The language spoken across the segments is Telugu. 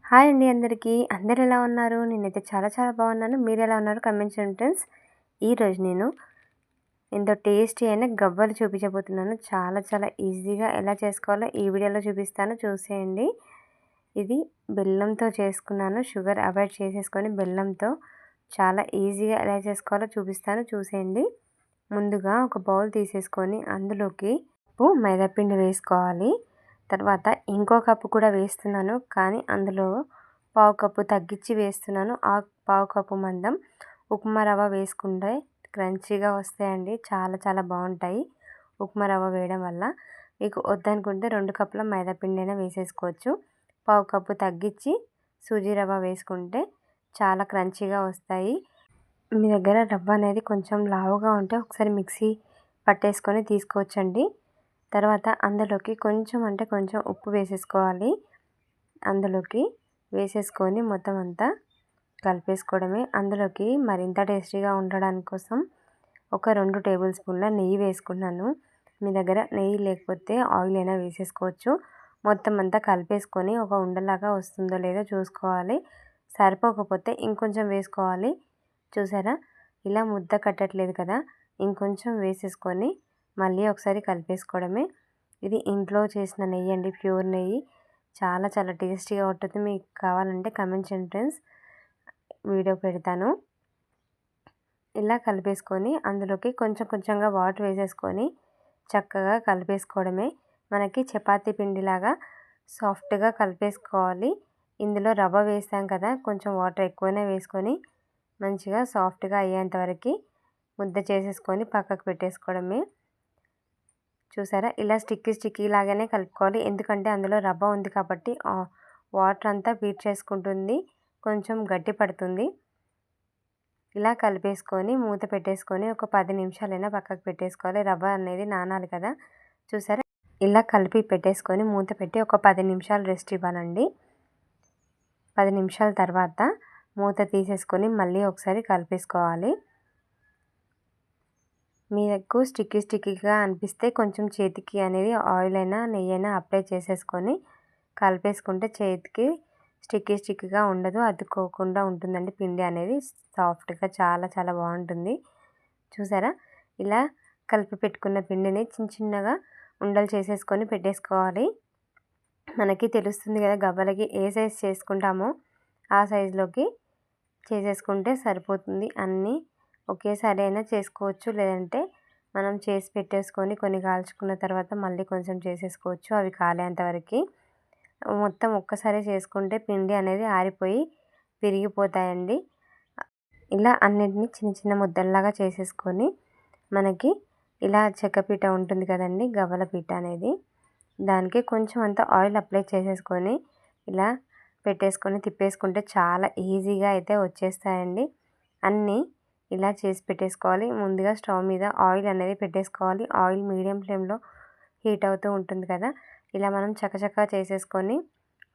హాయ్ అండి అందరికీ. అందరూ ఎలా ఉన్నారు? నేనైతే చాలా చాలా బాగున్నాను. మీరు ఎలా ఉన్నారు? కామెంట్ చేయండి ఫ్రెండ్స్. ఈరోజు నేను ఎంతో టేస్టీ అయిన గవ్వలు చూపించబోతున్నాను. చాలా చాలా ఈజీగా ఎలా చేసుకోవాలో ఈ వీడియోలో చూపిస్తాను, చూసేయండి. ఇది బెల్లంతో చేసుకున్నాను. షుగర్ అవాయిడ్ చేసేసుకొని బెల్లంతో చాలా ఈజీగా ఎలా చేసుకోవాలో చూపిస్తాను, చూసేయండి. ముందుగా ఒక బౌల్ తీసేసుకొని అందులోకి మైదా పిండి వేసుకోవాలి. తర్వాత ఇంకో కప్పు కూడా వేస్తున్నాను, కానీ అందులో పావు కప్పు తగ్గించి వేస్తున్నాను. ఆ పావు కప్పు మందం ఉప్మా రవ్వ వేసుకుంటే క్రంచీగా వస్తాయండి. చాలా చాలా బాగుంటాయి ఉప్మా రవ్వ వేయడం వల్ల. మీకు వద్దనుకుంటే 2 కప్పుల మైదా పిండి అయినా వేసేసుకోవచ్చు. పావు కప్పు తగ్గించి సూజీ రవ్వ వేసుకుంటే చాలా క్రంచీగా వస్తాయి. మీ దగ్గర రవ్వ అనేది కొంచెం లావుగా ఉంటే ఒకసారి మిక్సీ పట్టేసుకొని తీసుకోవచ్చండి. తర్వాత అందులోకి కొంచెం ఉప్పు వేసేసుకోవాలి. అందులోకి వేసేసుకొని మొత్తం అంతా కలిపేసుకోవడమే. అందులోకి మరింత టేస్టీగా ఉండడానికి కోసం ఒక 2 టేబుల్ స్పూన్ల నెయ్యి వేసుకున్నాను. మీ దగ్గర నెయ్యి లేకపోతే ఆయిల్ అయినా వేసేసుకోవచ్చు. మొత్తం అంతా కలిపేసుకొని ఒక ఉండలాగా వస్తుందో లేదో చూసుకోవాలి. సరిపోకపోతే ఇంకొంచెం వేసుకోవాలి. చూసారా, ఇలా ముద్ద కట్టట్లేదు కదా, ఇంకొంచెం వేసేసుకొని మళ్ళీ ఒకసారి కలిపేసుకోవడమే. ఇది ఇంట్లో చేసిన నెయ్యి అండి, ప్యూర్ నెయ్యి. చాలా చాలా టేస్టీగా ఉంటుంది. మీకు కావాలంటే కామెంట్ చేయండి ఫ్రెండ్స్, వీడియో పెడతాను. ఇలా కలిపేసుకొని అందులోకి కొంచెంగా వాటర్ వేసేసుకొని చక్కగా కలిపేసుకోవడమే. మనకి చపాతీ పిండిలాగా సాఫ్ట్గా కలిపేసుకోవాలి. ఇందులో రవ్వ వేసాం కదా, కొంచెం వాటర్ ఎక్కువనే వేసుకొని మంచిగా సాఫ్ట్గా అయ్యేంత వరకు ముద్ద చేసేసుకొని పక్కకు పెట్టేసుకోవడమే. చూసారా, ఇలా స్టిక్కీ లాగానే కలుపుకోవాలి. ఎందుకంటే అందులో రవ్వ ఉంది కాబట్టి వాటర్ అంతా పీల్చేసుకుంటుంది, కొంచెం గట్టి పడుతుంది. ఇలా కలిపేసుకొని మూత పెట్టేసుకొని ఒక 10 నిమిషాలైనా పక్కకు పెట్టేసుకోవాలి. రవ్వ అనేది నానాలి కదా. చూసారా, ఇలా కలిపి పెట్టేసుకొని మూత పెట్టి ఒక 10 నిమిషాలు రెస్ట్ ఇవ్వాలండి. 10 నిమిషాల తర్వాత మూత తీసేసుకొని మళ్ళీ ఒకసారి కలిపేసుకోవాలి. మీకు స్టిక్కీగా అనిపిస్తే కొంచెం చేతికి అనేది ఆయిల్ అయినా నెయ్యి అయినా అప్లై చేసేసుకొని కలిపేసుకుంటే చేతికి స్టిక్కీగా ఉండదు, అతుక్కోకుండా ఉంటుందండి. పిండి అనేది సాఫ్ట్గా చాలా చాలా బాగుంటుంది. చూసారా, ఇలా కలిపి పెట్టుకున్న పిండిని చిన్నగా ఉండలు చేసేసుకొని పెట్టేసుకోవాలి. మనకి తెలుస్తుంది కదా, గవ్వలకి ఏ సైజ్ చేసుకుంటామో ఆ సైజులోకి చేసేసుకుంటే సరిపోతుంది. అన్నీ ఒకేసారి అయినా చేసుకోవచ్చు, లేదంటే మనం చేసి పెట్టేసుకొని కొన్ని కాల్చుకున్న తర్వాత మళ్ళీ కొంచెం చేసేసుకోవచ్చు, అవి కాలేంత వరకు. మొత్తం ఒక్కసారి చేసుకుంటే పిండి అనేది ఆరిపోయి విరిగిపోతాయండి. ఇలా అన్నిటినీ చిన్న ముద్దల్లాగా చేసేసుకొని మనకి ఇలా చెక్కపీట ఉంటుంది కదండి, గవ్వల పీట అనేది, దానికి కొంచెం అంత ఆయిల్ అప్లై చేసేసుకొని ఇలా పెట్టేసుకొని తిప్పేసుకుంటే చాలా ఈజీగా అయితే వచ్చేస్తాయండి. అన్నీ ఇలా చేసి పెట్టేసుకోవాలి. ముందుగా స్టవ్ మీద ఆయిల్ అనేది పెట్టేసుకోవాలి. ఆయిల్ మీడియం ఫ్లేమ్లో హీట్ అవుతూ ఉంటుంది కదా, ఇలా మనం చకచకా చేసేసుకొని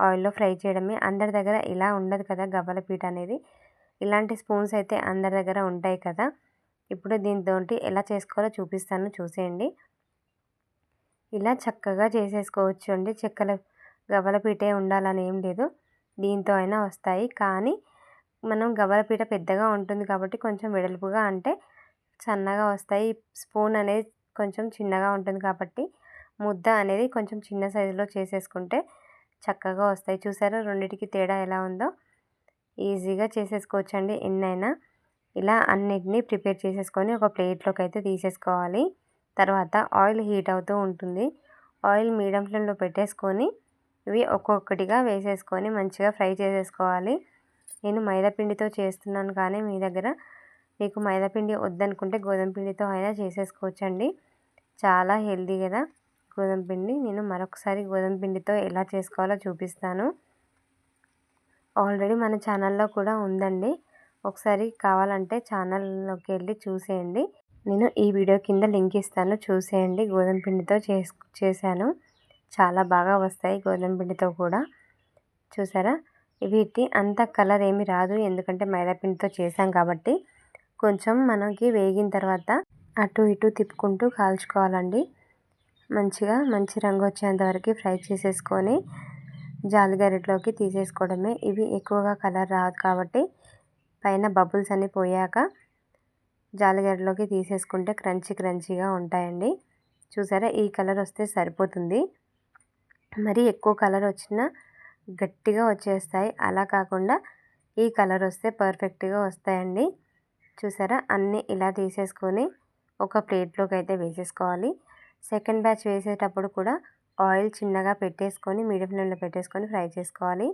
ఆయిల్లో ఫ్రై చేయడమే. అందరి దగ్గర ఇలా ఉండదు కదా గవ్వల పీట అనేది, ఇలాంటి స్పూన్స్ అయితే అందరి దగ్గర ఉంటాయి కదా. ఇప్పుడు దీంతో ఎలా చేసుకోవాలో చూపిస్తాను, చూసేయండి. ఇలా చక్కగా చేసేసుకోవచ్చు అండి. గవ్వల పీటే ఉండాలని ఏం లేదు, దీంతో అయినా వస్తాయి. కానీ మనం గవ్వల పీట పెద్దగా ఉంటుంది కాబట్టి కొంచెం వెడల్పుగా అంటే సన్నగా వస్తాయి. స్పూన్ అనేది కొంచెం చిన్నగా ఉంటుంది కాబట్టి ముద్ద అనేది కొంచెం చిన్న సైజులో చేసేసుకుంటే చక్కగా వస్తాయి. చూసారా రెండిటికి తేడా ఎలా ఉందో, ఈజీగా చేసేసుకోవచ్చండి ఎన్నైనా. ఇలా అన్నిటినీ ప్రిపేర్ చేసేసుకొని ఒక ప్లేట్లోకి అయితే తీసేసుకోవాలి. తర్వాత ఆయిల్ హీట్ అవుతూ ఉంటుంది. ఆయిల్ మీడియం ఫ్లేమ్లో పెట్టేసుకొని ఇవి ఒక్కొక్కటిగా వేసేసుకొని మంచిగా ఫ్రై చేసేసుకోవాలి. నేను మైదాపిండితో చేస్తున్నాను, కానీ మీ దగ్గర మీకు మైదాపిండి వద్దనుకుంటే గోధుమ పిండితో అయినా చేసేసుకోవచ్చండి. చాలా హెల్దీ కదా గోధుమ పిండి. నేను మరొకసారి గోధుమ పిండితో ఎలా చేసుకోవాలో చూపిస్తాను. ఆల్రెడీ మన ఛానల్లో కూడా ఉందండి, ఒకసారి కావాలంటే ఛానల్లోకి వెళ్ళి చూసేయండి. నేను ఈ వీడియో కింద లింక్ ఇస్తాను, చూసేయండి. గోధుమ పిండితో చేశాను, చాలా బాగా వస్తాయి గోధుమ పిండితో కూడా. చూసారా, వీటి అంత కలర్ ఏమి రాదు, ఎందుకంటే మైదాపిండితో చేసాం కాబట్టి. కొంచెం మనకి వేగిన తర్వాత అటు ఇటు తిప్పుకుంటూ కాల్చుకోవాలండి. మంచి రంగు వచ్చేంత వరకు ఫ్రై చేసేసుకొని జాలిగరిటలోకి తీసేసుకోవడమే. ఇవి ఎక్కువగా కలర్ రాదు కాబట్టి పైన బబుల్స్ అన్నీ పోయాక జాలిగరిటలోకి తీసేసుకుంటే క్రంచీగా ఉంటాయండి. చూసారా, ఈ కలర్ వస్తే సరిపోతుంది. మరి ఎక్కువ కలర్ వచ్చినా గట్టిగా వచ్చేస్తాయి. అలా కాకుండా ఈ కలర్ వస్తే పర్ఫెక్ట్గా వస్తాయండి. చూసారా, అన్నీ ఇలా తీసేసుకొని ఒక ప్లేట్లోకి అయితే వేసేసుకోవాలి. సెకండ్ బ్యాచ్ వేసేటప్పుడు కూడా ఆయిల్ చిన్నగా పెట్టేసుకొని మీడియం ఫ్లేమ్లో పెట్టేసుకొని ఫ్రై చేసుకోవాలి.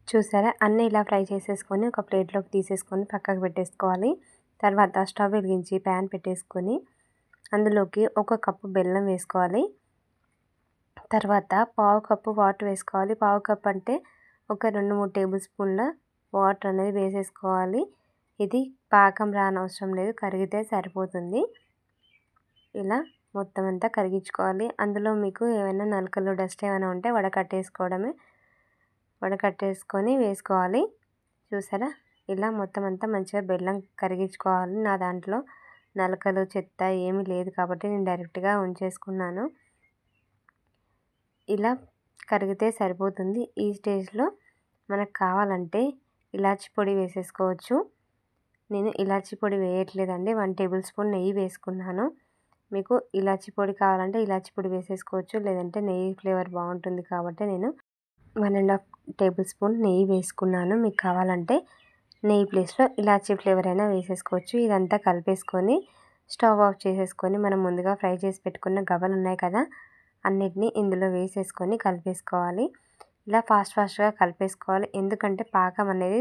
చూసారా, అన్నీ ఇలా ఫ్రై చేసేసుకొని ఒక ప్లేట్లోకి తీసేసుకొని పక్కకు పెట్టేసుకోవాలి. తర్వాత స్టవ్ వెలిగించి ప్యాన్ పెట్టేసుకొని అందులోకి 1 కప్పు బెల్లం వేసుకోవాలి. తర్వాత పావు కప్పు వాటర్ వేసుకోవాలి. పావు కప్పు అంటే ఒక 2-3 టేబుల్ స్పూన్ల వాటర్ అనేది వేసేసుకోవాలి. ఇది పాకం రానవసరం లేదు, కరిగితే సరిపోతుంది. ఇలా మొత్తం అంతా కరిగించుకోవాలి. అందులో మీకు ఏమైనా నలకలు డస్ట్ ఏమైనా ఉంటే వడకట్టేసుకొని వేసుకోవాలి. చూసారా, ఇలా మొత్తం అంతా మంచిగా బెల్లం కరిగించుకోవాలి. నా దాంట్లో నలకలు చెత్త ఏమీ లేదు కాబట్టి నేను డైరెక్ట్గా ఉంచేసుకున్నాను. ఇలా కరిగితే సరిపోతుంది. ఈ స్టేజ్లో మనకు కావాలంటే ఇలాచి పొడి వేసేసుకోవచ్చు. నేను ఇలాచి పొడి వేయట్లేదండి, 1 టేబుల్ స్పూన్ నెయ్యి వేసుకున్నాను. మీకు ఇలాచి పొడి కావాలంటే ఇలాచి పొడి వేసేసుకోవచ్చు, లేదంటే నెయ్యి ఫ్లేవర్ బాగుంటుంది కాబట్టి నేను 1½ టేబుల్ స్పూన్ నెయ్యి వేసుకున్నాను. మీకు కావాలంటే నెయ్యి ప్లేస్లో ఇలాచి ఫ్లేవర్ అయినా వేసేసుకోవచ్చు. ఇదంతా కలిపేసుకొని స్టవ్ ఆఫ్ చేసేసుకొని మనం ముందుగా ఫ్రై చేసి పెట్టుకున్న గవ్వలు ఉన్నాయి కదా, అన్నిటినీ ఇందులో వేసేసుకొని కలిపేసుకోవాలి. ఇలా ఫాస్ట్గా కలిపేసుకోవాలి, ఎందుకంటే పాకం అనేది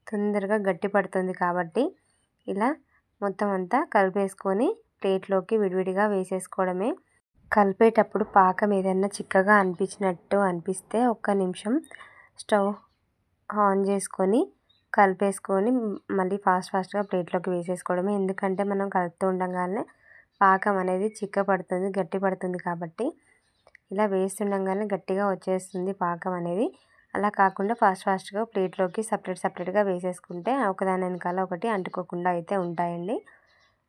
తొందరగా గట్టి పడుతుంది కాబట్టి. ఇలా మొత్తం అంతా కలిపేసుకొని ప్లేట్లోకి విడివిడిగా వేసేసుకోవడమే. కలిపేటప్పుడు పాకం ఏదైనా చిక్కగా అనిపిస్తే 1 నిమిషం స్టవ్ ఆన్ చేసుకొని కలిపేసుకొని మళ్ళీ ఫాస్ట్గా ప్లేట్లోకి వేసేసుకోవడమే. ఎందుకంటే మనం కలుపుతూ ఉండగానే పాకం అనేది చిక్కపడుతుంది, గట్టి పడుతుంది కాబట్టి. ఇలా వేస్తుండగానే గట్టిగా వచ్చేస్తుంది పాకం అనేది. అలా కాకుండా ఫాస్ట్గా ప్లేట్లోకి సపరేట్గా వేసేసుకుంటే ఒకదాని వెనకాల ఒకటి అంటుకోకుండా అయితే ఉంటాయండి.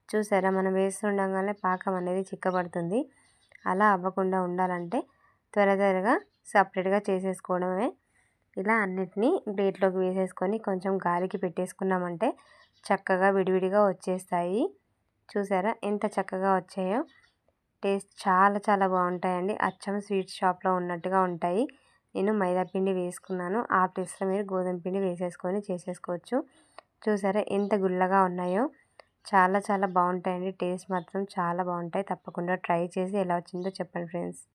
చూసారా, మనం వేస్తుండగానే పాకం అనేది చిక్కబడుతుంది. అలా అవ్వకుండా ఉండాలంటే త్వరగా సపరేట్గా చేసేసుకోవడమే. ఇలా అన్నిటినీ ప్లేట్లోకి వేసేసుకొని కొంచెం గాలికి పెట్టేసుకున్నామంటే చక్కగా విడివిడిగా వచ్చేస్తాయి. చూసారా ఎంత చక్కగా వచ్చాయో. టేస్ట్ చాలా బాగుంటాయండి. అచ్చం స్వీట్ షాప్లో ఉన్నట్టుగా ఉంటాయి. నేను మైదా పిండి వేసుకున్నాను, ఆ ప్లేస్లో మీరు గోధుమ పిండి వేసేసుకొని చేసేసుకోవచ్చు. చూసారా ఎంత గుల్లగా ఉన్నాయో. చాలా బాగుంటాయండి. టేస్ట్ మాత్రం చాలా బాగుంటాయి. తప్పకుండా ట్రై చేసి ఎలా వచ్చిందో చెప్పండి ఫ్రెండ్స్.